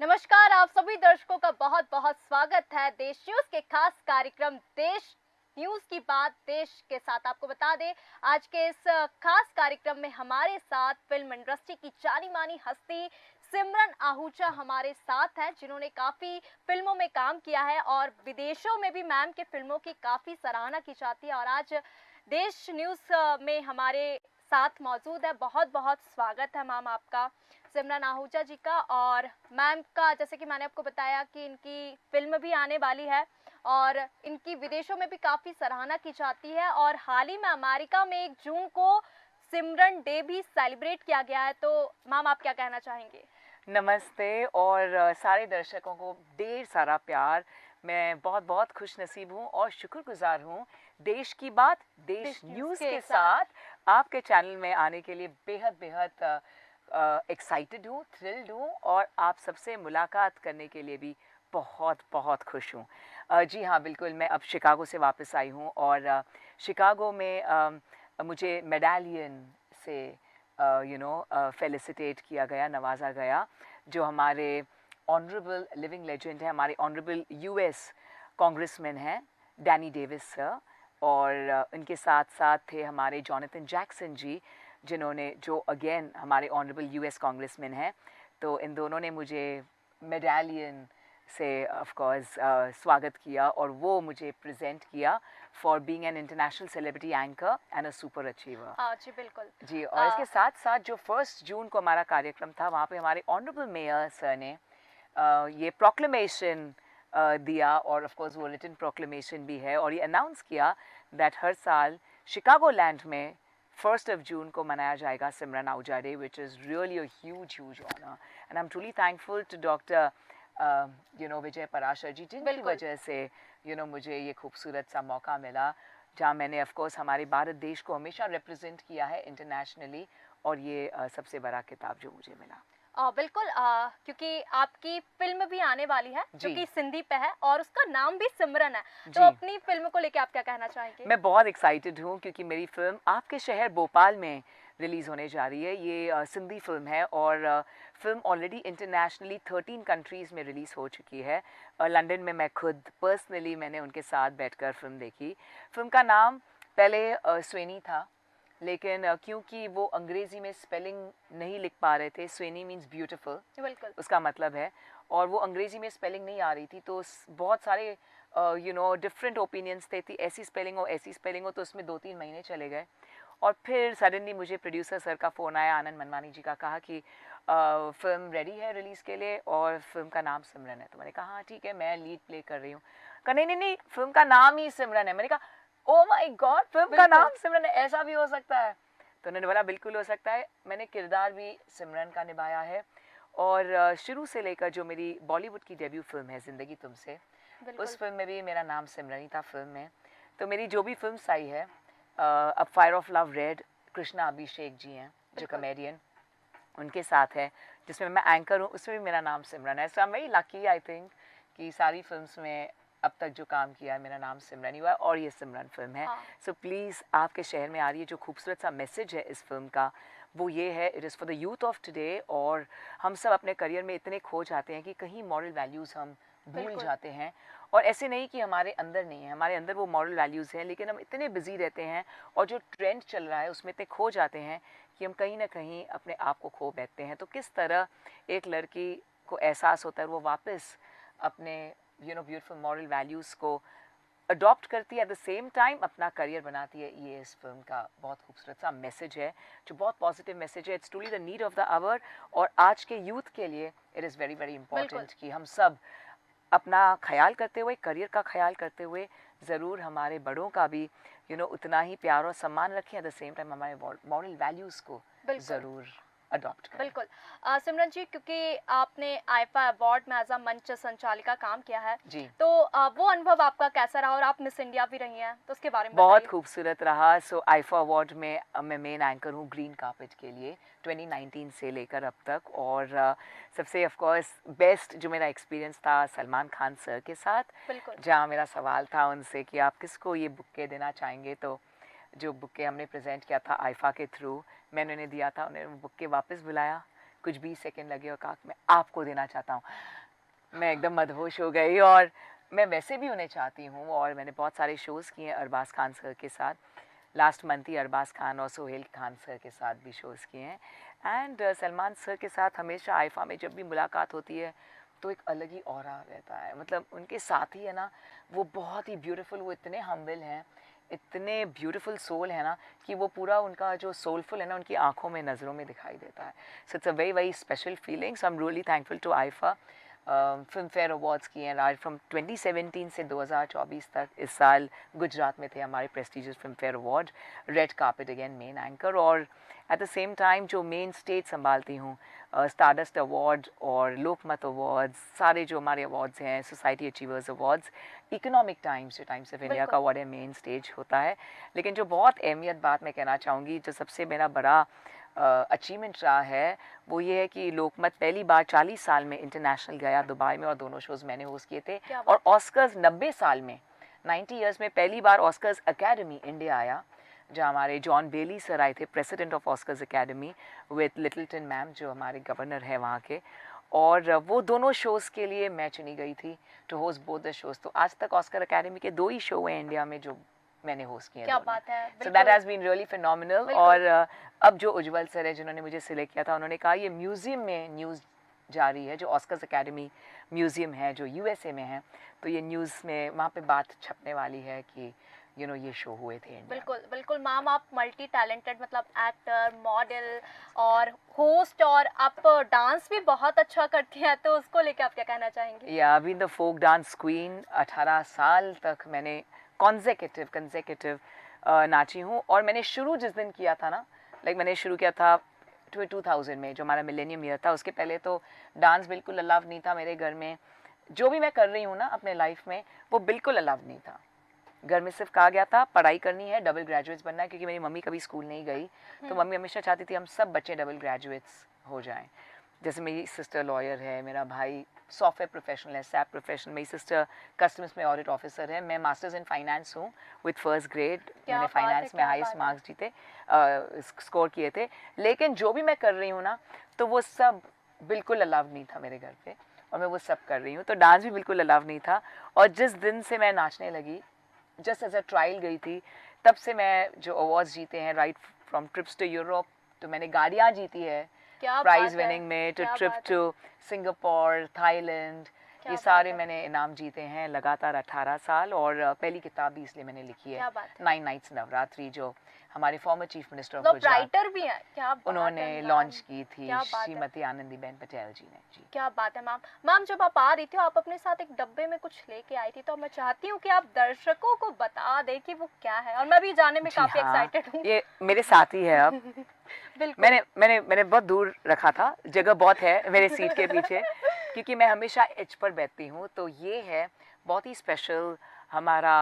नमस्कार, आप सभी दर्शकों का बहुत बहुत स्वागत है देश न्यूज के खास कार्यक्रम देश न्यूज की बात देश के साथ। आपको बता दें, आज के इस खास कार्यक्रम में हमारे साथ फिल्म इंडस्ट्री की जानी मानी हस्ती सिमरन आहूजा हमारे साथ हैं, जिन्होंने काफी फिल्मों में काम किया है और विदेशों में भी मैम के फिल्मों की काफी सराहना की जाती है। और आज देश न्यूज में हमारे साथ मौजूद है। बहुत बहुत स्वागत है मैम आपका, सिमरन आहूजा जी का। और मैम का जैसे कि मैंने आपको बताया कि इनकी फिल्म भी आने वाली है और इनकी विदेशों में भी काफ़ी सराहना की जाती है। और हाल ही में अमेरिका में 1 जून को सिमरन डे भी सेलिब्रेट किया गया है। तो मैम आप क्या कहना चाहेंगे? नमस्ते और सारे दर्शकों को ढेर सारा प्यार। मैं बहुत बहुत खुश नसीब हूँ और शुक्रगुजार हूँ देश की बात देश न्यूज़ के साथ आपके चैनल में आने के लिए बेहद बेहद एक्साइटेड हूँ, थ्रिल्ड हूँ और आप सबसे मुलाकात करने के लिए भी बहुत बहुत खुश हूँ। जी हाँ, बिल्कुल मैं अब शिकागो से वापस आई हूँ और शिकागो में मुझे मेडालियन से फेलिसिटेट किया गया, नवाजा गया, जो हमारे ऑनरेबल लिविंग लेजेंड है, हमारे ऑनरेबल यूएस कांग्रेसमैन हैं डैनी डेविस सर। और उनके साथ साथ थे हमारे जॉनथन जैक्सन जी, जिन्होंने जो अगेन हमारे ऑनरेबल यूएस कांग्रेसमैन हैं। तो इन दोनों ने मुझे मेडालियन से ऑफ कोर्स स्वागत किया और वो मुझे प्रेजेंट किया for being an international celebrity anchor and a super achiever. हाँ जी, बिल्कुल। जी, और इसके साथ साथ जो 1 जून को हमारा कार्यक्रम था, वहाँ पे हमारे ऑनरेबल मेयर सर ने ये प्रोक्लेमेशन दिया और ऑफ कोर्स वो रिटन प्रोक्लेमेशन भी है और ये अनाउंस किया दैट हर साल शिकागो लैंड में 1 जून को मनाया जाएगा Simran Ahuja day, which is really a huge honour and I am truly thankful to doctor Vijay Parashar ji, जिनकी बिल्कुल। वजह से मुझे ये खूबसूरत सा मौका मिला, जहाँ मैंने ऑफ कोर्स हमारे भारत देश को हमेशा रिप्रेजेंट किया है इंटरनेशनली। और ये सबसे बड़ा किताब जो मुझे मिला। बिल्कुल, क्योंकि आपकी फिल्म भी आने वाली है जो जी। कि सिंधी पे है और उसका नाम भी सिमरन है। तो जी, अपनी फिल्म को लेके आप क्या कहना चाहेंगे? मैं बहुत एक्साइटेड हूँ क्योंकि मेरी फ़िल्म आपके शहर भोपाल में रिलीज़ होने जा रही है। ये सिंधी फ़िल्म है और फ़िल्म ऑलरेडी इंटरनेशनली 13 कंट्रीज़ में रिलीज़ हो चुकी है। लंदन में मैं खुद पर्सनली मैंने उनके साथ बैठकर फ़िल्म देखी। फ़िल्म का नाम पहले स्वेनी था, लेकिन क्योंकि वो अंग्रेज़ी में स्पेलिंग नहीं लिख पा रहे थे, स्वेनी मीन्स ब्यूटीफुल बिल्कुल। उसका मतलब है, और वो अंग्रेज़ी में स्पेलिंग नहीं आ रही थी, तो बहुत सारे डिफरेंट ओपिनियंस थे, ऐसी स्पेलिंग हो, तो उसमें 2-3 महीने चले गए। और फिर सडनली मुझे प्रोड्यूसर सर का फ़ोन आया, आनंद मनमानी जी का, कहा कि फ़िल्म रेडी है रिलीज़ के लिए और फ़िल्म का नाम सिमरन है। तो मैंने कहा हाँ ठीक है, मैं लीड प्ले कर रही हूँ। कहा नहीं नहीं नहीं, फ़िल्म का नाम ही सिमरन है। मैंने कहा ओ माय गॉड, फ़िल्म का नाम सिमरन है, ऐसा भी हो सकता है? तो उन्होंने बोला बिल्कुल हो सकता है। मैंने किरदार भी सिमरन का निभाया है और शुरू से लेकर जो मेरी बॉलीवुड की डेब्यू फ़िल्म है ज़िंदगी तुमसे, उस फिल्म में भी मेरा नाम सिमरन ही था फ़िल्म में। तो मेरी जो भी फिल्म्स आई है, अब fire of love red, Krishna Abhishek ji हैं जो कॉमेडियन, उनके साथ है, जिसमें मैं एंकर हूँ, उसमें भी मेरा नाम सिमरन है। So I am very lucky I think कि सारी फिल्म्स में अब तक जो काम किया है मेरा नाम सिमरन ही हुआ है और ये सिमरन फिल्म है। सो प्लीज़ आपके शहर में आ रही है। जो खूबसूरत सा मैसेज है इस फिल्म का वो ये है, it is for the youth of today. और हम सब अपने करियर में इतने खो जाते हैं कि कहीं मॉरल वैल्यूज़ हम भूल जाते हैं। और ऐसे नहीं कि हमारे अंदर नहीं है, हमारे अंदर वो मॉरल वैल्यूज़ हैं, लेकिन हम इतने बिजी रहते हैं और जो ट्रेंड चल रहा है उसमें इतने खो जाते हैं कि हम कहीं ना कहीं अपने आप को खो बैठते हैं। तो किस तरह एक लड़की को एहसास होता है वो वापस अपने ब्यूटीफुल मॉरल वैल्यूज़ को अडॉप्ट करती है, एट द सेम टाइम अपना करियर बनाती है, ये इस फिल्म का बहुत खूबसूरत सा मैसेज है, जो बहुत पॉजिटिव मैसेज है। It's truly the need of the hour. और आज के यूथ के लिए it is very very important कि हम सब अपना ख्याल करते हुए, करियर का ख्याल करते हुए, ज़रूर हमारे बड़ों का भी उतना ही प्यार और सम्मान रखें, एट द सेम टाइम हमारे मॉरल वैल्यूज़ को ज़रूर अडॉप्ट करें। बिल्कुल। सिमरन जी, क्योंकि आपने आईफा अवार्ड में एज अ मंच संचालिका काम किया है, जी, तो वो अनुभव आपका कैसा रहा? और आप मिस इंडिया भी रही हैं, तो उसके बारे में बहुत बताइए। खूबसूरत रहा। सो आईफा अवार्ड में मैं मेन एंकर हूँ ग्रीन कार्पेट के लिए 2019 से लेकर अब तक। और सबसे ऑफ कोर्स बेस्ट जो मेरा एक्सपीरियंस था सलमान खान सर के साथ, बिल्कुल। जहाँ मेरा सवाल था उनसे कि आप किसको ये बुक्के देना चाहेंगे। तो जो बुक्के हमने प्रेजेंट किया था आईफा के थ्रू, मैंने उन्हें दिया था, उन्हें वो बुक्के वापस बुलाया, कुछ 20 सेकंड लगे और कहा मैं आपको देना चाहता हूँ। मैं एकदम मदहोश हो गई और मैं वैसे भी उन्हें चाहती हूँ और मैंने बहुत सारे शोज़ किए हैं अरबाज़ खान सर के साथ। लास्ट मंथ ही अरबाज़ खान और सोहेल खान सर के साथ भी शोज़ किए हैं एंड सलमान सर के साथ हमेशा आइफा में जब भी मुलाकात होती है तो एक अलग ही ऑरा रहता है। मतलब उनके साथ ही है ना, वो बहुत ही ब्यूटीफुल, वो इतने हम्बल हैं, इतने ब्यूटीफुल सोल है ना कि वो पूरा उनका जो सोलफुल है ना उनकी आंखों में, नज़रों में दिखाई देता है। So it's a very very special feeling. So I am really thankful to IIFA. Filmfare awards किए हैं राइट फ्रॉम 2017 से 2024 तक। इस साल गुजरात में थे हमारे prestigious film fair award, red carpet again main anchor, और एट द सेम टाइम जो मेन स्टेज संभालती हूँ, स्टारडस्ट अवार्ड और लोकमत अवार्ड्स, सारे जो हमारे अवार्ड्स हैं, society achievers awards, economic times जो टाइम्स ऑफ इंडिया का अवार्ड है, मेन स्टेज होता है। लेकिन जो बहुत अहमियत बात मैं कहना चाहूँगी, जो सबसे मेरा बड़ा अचीवमेंट रहा है, वो ये है कि लोकमत पहली बार 40 साल में इंटरनेशनल गया दुबई में और दोनों शोज़ मैंने होस्ट किए थे। और ऑस्कर्स 90 साल में, 90 ईयर्स में पहली बार ऑस्कर्स अकेडमी इंडिया आया, जहाँ हमारे जॉन बेली सर आए थे, president of Oscars academy, with Littleton ma'am जो हमारे गवर्नर है वहाँ के, और वो दोनों शोज़ के लिए मैं चुनी गई थी to host both the shows. तो आज तक ऑस्कर अकेडमी के 2 ही शो हैं इंडिया में जो मैंने होस्ट किए। क्या बात है, so that has been really phenomenal. और अब जो उज्जवल सर है जिन्होंने मुझे सिलेक्ट किया था, उन्होंने कहा ये म्यूज़ियम में न्यूज़ जारी है, जो ऑस्कर्स अकेडमी म्यूज़ियम है जो यूएसए में है, तो ये न्यूज़ में वहाँ पे बात छपने वाली है कि ये शो हुए थे इंडिया। बिल्कुल बिल्कुल मैम, आप मल्टी टैलेंटेड, मतलब एक्टर, मॉडल और होस्ट, और आप डांस भी बहुत अच्छा करती हैं, तो उसको लेके आप क्या कहना चाहेंगी? या been the folk dance queen, 18 साल तक मैंने कंसेक्यूटिव नाची हूँ। और मैंने शुरू जिस दिन किया था ना, मैंने शुरू किया था 2000 में, जो हमारा मिलेनियम ईयर था। उसके पहले तो डांस बिल्कुल अलाउड नहीं था मेरे घर में। जो भी मैं कर रही हूँ ना अपने लाइफ में, वो बिल्कुल अलाउड नहीं था। घर में सिर्फ कहा गया था पढ़ाई करनी है, डबल ग्रेजुएट्स बनना है, क्योंकि मेरी मम्मी कभी स्कूल नहीं गई, तो मम्मी हमेशा चाहती थी हम सब बच्चे डबल ग्रेजुएट्स हो जाएं। जैसे मेरी सिस्टर लॉयर है, मेरा भाई सॉफ्टवेयर प्रोफेशनल है, सैप प्रोफेशनल, मेरी सिस्टर कस्टम्स में ऑडिट ऑफिसर है, मैं मास्टर्स इन फाइनेंस हूँ विद फर्स्ट ग्रेड। मैंने फाइनेंस में हाईएस्ट मार्क्स जीते, स्कोर किए थे। लेकिन जो भी मैं कर रही हूँ ना, तो वो सब बिल्कुल अलाउड नहीं था मेरे घर पे, और मैं वो सब कर रही हूँ। तो डांस भी बिल्कुल अलाउड नहीं था। और जिस दिन से मैं नाचने लगी, जस्ट एज अ ट्रायल गई थी, तब से मैं जो अवार्ड्स जीते हैं, right from trips to Europe, तो मैंने गाड़ियाँ जीती है प्राइज विनिंग में, two trip to Singapore, Thailand, ये सारे मैंने इनाम जीते हैं लगातार 18 साल। और पहली किताब भी इसलिए मैंने लिखी है, 9 नाइट्स नवरात्रि, जो हमारे former chief minister of Gujarat, writer भी हैं, क्या बात उन्होंने है लॉन्च की थी, क्या बात है। श्रीमती आनंदीबेन पटेल जी ने। जी क्या बात है मैम। मैम, जब आप आ रही थी, आप अपने साथ एक डब्बे में कुछ लेके आई थी, तो मैं चाहती हूँ कि आप दर्शकों को बता दें कि वो क्या है, और मैं भी जानने में काफी एक्साइटेड हूँ। ये मेरे साथ ही है अब। बिल्कुल। मैंने बहुत दूर रखा था, जगह बहुत है मेरे सीट के पीछे, क्योंकि मैं हमेशा एज पर बैठती हूँ। तो ये है बहुत ही स्पेशल हमारा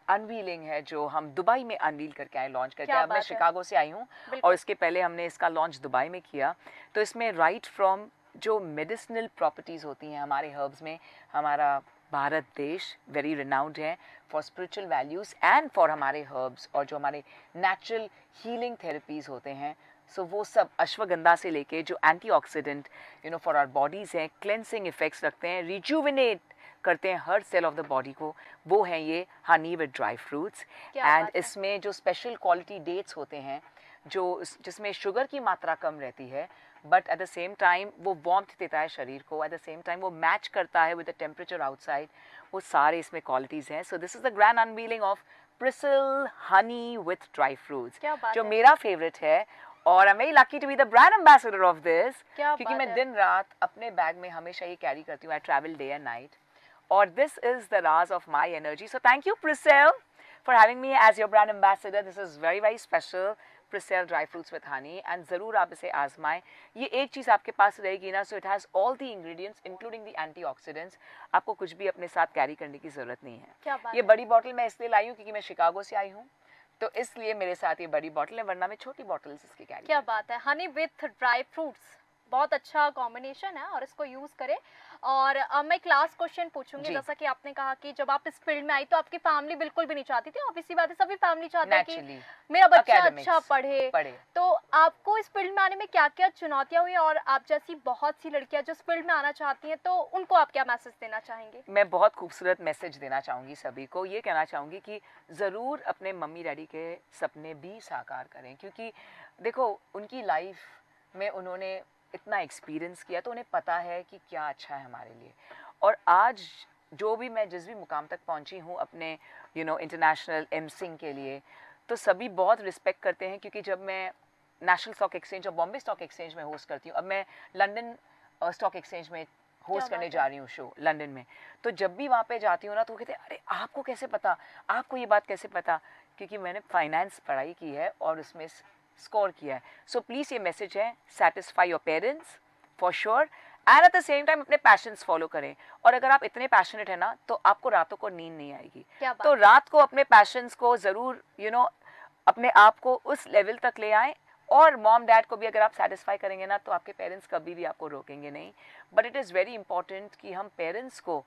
अनवीलिंग है, जो हम दुबई में अनवील करके आए, लॉन्च करके। अब मैं शिकागो से आई हूँ और इसके पहले हमने इसका लॉन्च दुबई में किया। तो इसमें राइट फ्रॉम जो मेडिसिनल प्रॉपर्टीज़ होती हैं हमारे हर्ब्स में, हमारा भारत देश वेरी रिनाउंड है for spiritual values and for हमारे हर्ब्स, और जो हमारे नेचुरल हीलिंग थेरेपीज़ होते हैं, सो वो सब अश्वगंधा से लेके जो एंटीऑक्सीडेंट फॉर आवर बॉडीज़ हैं, क्लेंसिंग इफेक्ट्स रखते हैं, रिजुविनेट करते हैं हर सेल ऑफ द बॉडी को, वो हैं ये Honey with dry fruits. And इसमें जो स्पेशल क्वालिटी डेट्स होते हैं, जो जिसमें शुगर की मात्रा कम रहती है, but at the same time वो वार्मथ देता है शरीर को, एट द सेम टाइम वो मैच करता है विद द टेम्परेचर आउटसाइड, वो सारे इसमें क्वालिटीज़ हैं। So this is the grand unveiling of Prisal honey with dry fruits, जो मेरा फेवरेट है। और I am very lucky to be the brand ambassador of this, क्योंकि मैं दिन रात अपने बैग में हमेशा ये कैरी करती हूँ। I travel day and night, और this is the Raj of my energy. So thank you Priscilla for having me as your brand ambassador. This is very very special, Priscilla dry fruits with honey, and ज़रूर आप इसे आजमाएं। ये एक चीज़ आपके पास रहेगी ना, so it has all the ingredients including the antioxidants. आपको कुछ भी अपने साथ कैरी करने की ज़रूरत नहीं है। ये बड़ी बॉटल मैं इसलिए लाई हूँ क्योंकि मैं शिकागो से आई हूँ, तो इसलिए मेरे साथ ये बड़ी बॉटल है, वरना मैं छोटी बॉटल्स इसकी कैरी। क्या बात है, हनी विथ ड्राई फ्रूट्स, बहुत अच्छा कॉम्बिनेशन है और इसको यूज़ करें। और मैं एक लास्ट क्वेश्चन पूछूंगी, जी। जैसा कि आपने कहा कि जब आप इस फील्ड में आई तो आपकी फैमिली बिल्कुल भी नहीं चाहती थी, ऑब्वियस सी बात है, सभी फैमिली चाहते हैं कि नेचुरली मेरा बच्चा अच्छा एकेडमिक्स पढ़े। पढ़े। तो आपको इस फील्ड में आने में क्या-क्या चुनौतियाँ हुई, और आप जैसी बहुत सी लड़कियां जो इस फील्ड में आना चाहती हैं तो उनको आप क्या मैसेज देना चाहेंगे? मैं बहुत खूबसूरत मैसेज देना चाहूँगी सभी को, ये कहना चाहूँगी कि ज़रूर अपने मम्मी डैडी के सपने भी साकार करें, क्योंकि देखो उनकी लाइफ में उन्होंने इतना एक्सपीरियंस किया तो उन्हें पता है कि क्या अच्छा है हमारे लिए। और आज जो भी मैं जिस भी मुकाम तक पहुँची हूँ अपने इंटरनेशनल एमसिंग के लिए, तो सभी बहुत रिस्पेक्ट करते हैं, क्योंकि जब मैं नेशनल स्टॉक एक्सचेंज और बॉम्बे स्टॉक एक्सचेंज में होस्ट करती हूँ, अब मैं लंदन स्टॉक एक्सचेंज में क्या होस्ट करने बात जा है! रही हूँ शो लंदन में। तो जब भी वहाँ पे जाती हूँ ना तो वो कहते हैं, अरे आपको कैसे पता, आपको ये बात कैसे पता? क्योंकि मैंने फाइनेंस पढ़ाई की है और उसमें स्कोर किया है। सो प्लीज़ ये मैसेज है, satisfy your parents for sure, and at the same time अपने पैशंस फॉलो करें। और अगर आप इतने पैशनेट हैं ना तो आपको रातों को नींद नहीं आएगी। क्या तो बात है! रात को अपने पैशंस को ज़रूर अपने आप को उस लेवल तक ले आएँ। और मॉम डैड को भी अगर आप सेटिस्फाई करेंगे ना तो आपके पेरेंट्स कभी भी आपको रोकेंगे नहीं। But it is very important कि हम पेरेंट्स को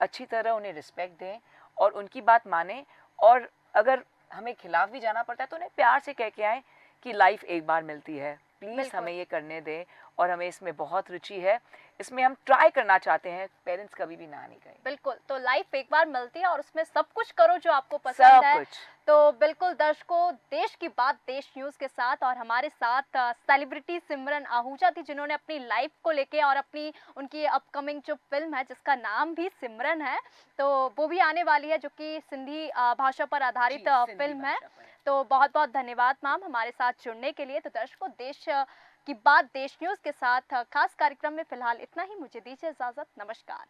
अच्छी तरह उन्हें रिस्पेक्ट दें और उनकी बात मानें। और अगर हमें खिलाफ भी जाना पड़ता है तो उन्हें प्यार से कह के आएँ कि लाइफ एक बार मिलती है, प्लीज़ बिल्कुल। हमें ये करने दें। और हमें इसमें बहुत रुचि है, इसमें हम ट्राई करना चाहते हैं, पेरेंट्स कभी भी ना नहीं कहेंगे। बिल्कुल, तो लाइफ एक बार मिलती है और उसमें सब कुछ करो जो आपको पसंद सब है। कुछ। तो बिल्कुल दर्शकों, देश की बात देश न्यूज़ के साथ, और हमारे साथ सेलिब्रिटी सिमरन आहूजा थी, जिन्होंने अपनी लाइफ को लेके और अपनी उनकी अपकमिंग जो फ़िल्म है जिसका नाम भी सिमरन है, तो वो भी आने वाली है, जो कि सिंधी भाषा पर आधारित जी, सिंधी फ़िल्म है। भाषा पर है। तो बहुत-बहुत धन्यवाद मैम हमारे साथ जुड़ने के लिए। तो दर्शकों, देश की बात देश न्यूज़ के साथ खास कार्यक्रम में फ़िलहाल इतना ही। मुझे दीजिए इजाज़त। नमस्कार।